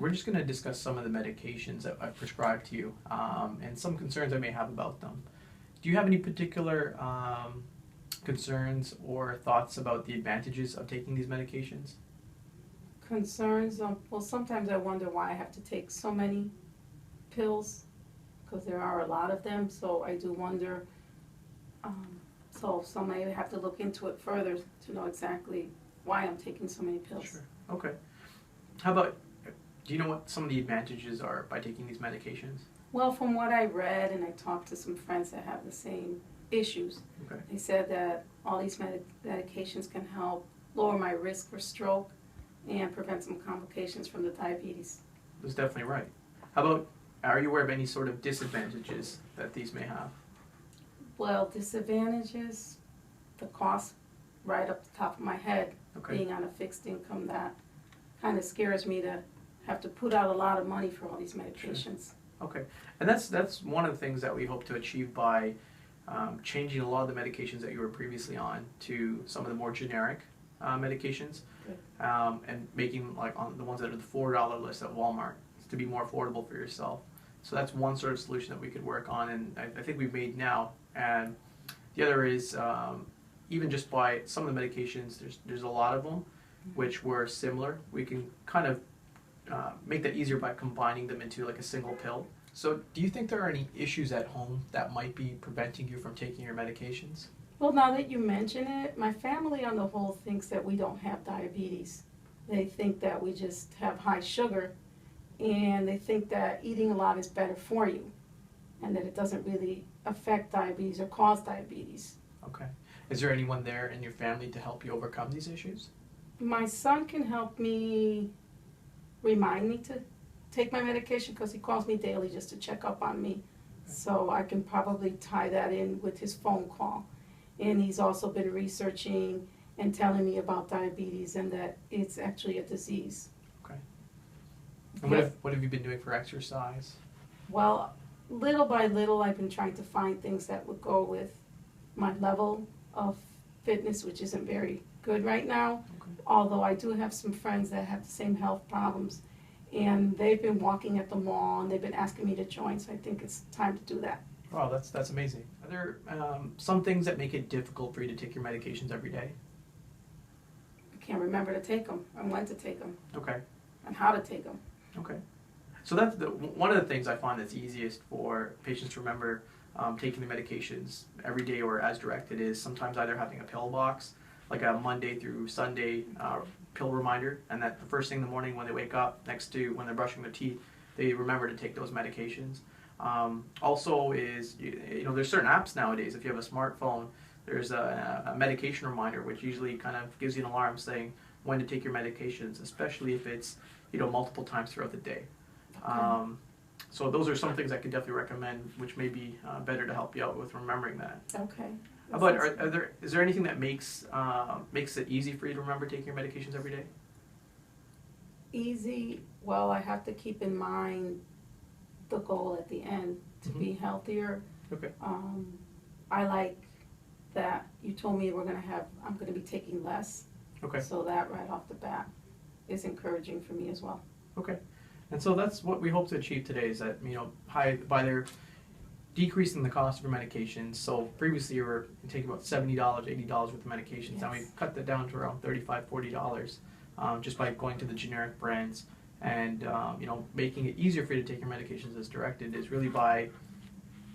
we're just going to discuss some of the medications that I've prescribed to you and some concerns I may have about them. Do you have any particular concerns or thoughts about the advantages of taking these medications? Concerns? Well, sometimes I wonder why I have to take so many pills, because there are a lot of them, so I do wonder. So somebody would have to look into it further to know exactly why I'm taking so many pills. Sure. Okay. How about, do you know what some of the advantages are by taking these medications? Well, from what I read, and I talked to some friends that have the same issues, Okay. they said that all these medications can help lower my risk for stroke and prevent some complications from the diabetes. That's definitely right. How about, are you aware of any sort of disadvantages that these may have? Well, disadvantages, the cost right up the top of my head, Okay. being on a fixed income, that kind of scares me to have to put out a lot of money for all these medications. Sure. Okay. And that's one of the things that we hope to achieve by changing a lot of the medications that you were previously on to some of the more generic medications, and making like on the ones that are the $4 list at Walmart to be more affordable for yourself. So that's one sort of solution that we could work on, and I think we've made now. And the other is even just by some of the medications, there's a lot of them which were similar. We can kind of make that easier by combining them into like a single pill. So do you think there are any issues at home that might be preventing you from taking your medications? Well, now that you mention it, my family on the whole thinks that we don't have diabetes. They think that we just have high sugar, and they think that eating a lot is better for you, and that it doesn't really affect diabetes or cause diabetes. Okay. Is there anyone there in your family to help you overcome these issues? My son can help me, remind me to take my medication, because he calls me daily just to check up on me. So I can probably tie that in with his phone call. And he's also been researching and telling me about diabetes and that it's actually a disease. Okay. And what have you been doing for exercise? Well, little by little, I've been trying to find things that would go with my level of fitness, which isn't very good right now. Okay. Although I do have some friends that have the same health problems, and they've been walking at the mall, and they've been asking me to join, so I think it's time to do that. Wow, that's amazing. Are there some things that make it difficult for you to take your medications every day? I can't remember to take them, and when to take them, Okay. and how to take them. Okay. So that's one of the things I find that's easiest for patients to remember taking the medications every day or as directed is sometimes either having a pill box, like a Monday through Sunday pill reminder, and that the first thing in the morning when they wake up, next to when they're brushing their teeth, they remember to take those medications. Also is, there's certain apps nowadays, if you have a smartphone, there's a medication reminder which usually kind of gives you an alarm saying when to take your medications, especially if it's multiple times throughout the day. Okay. So those are some things I could definitely recommend, which may be better to help you out with remembering that. Okay. How about, is there anything that makes it easy for you to remember taking your medications every day? Easy? Well, I have to keep in mind the goal at the end, to be healthier. Okay. I like that you told me I'm going to be taking less. Okay. So that right off the bat is encouraging for me as well. Okay. And so that's what we hope to achieve today, is that, by their decreasing the cost of your medications. So previously you were taking about $70, $80 worth of medications. Yes. Now we've cut that down to around $35, $40 just by going to the generic brands. And making it easier for you to take your medications as directed is really by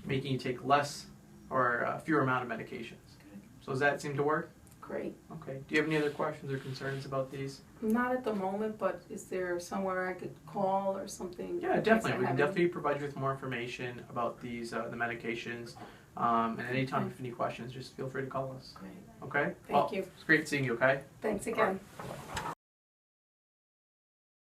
making you take less or a fewer amount of medications. Good. So does that seem to work? Great. Okay. Do you have any other questions or concerns about these? Not at the moment, but is there somewhere I could call or something? Yeah, definitely. We can definitely provide you with more information about these the medications. And anytime if you have any questions, just feel free to call us. Great. Okay? Thank you. It's great seeing you, okay? Thanks again.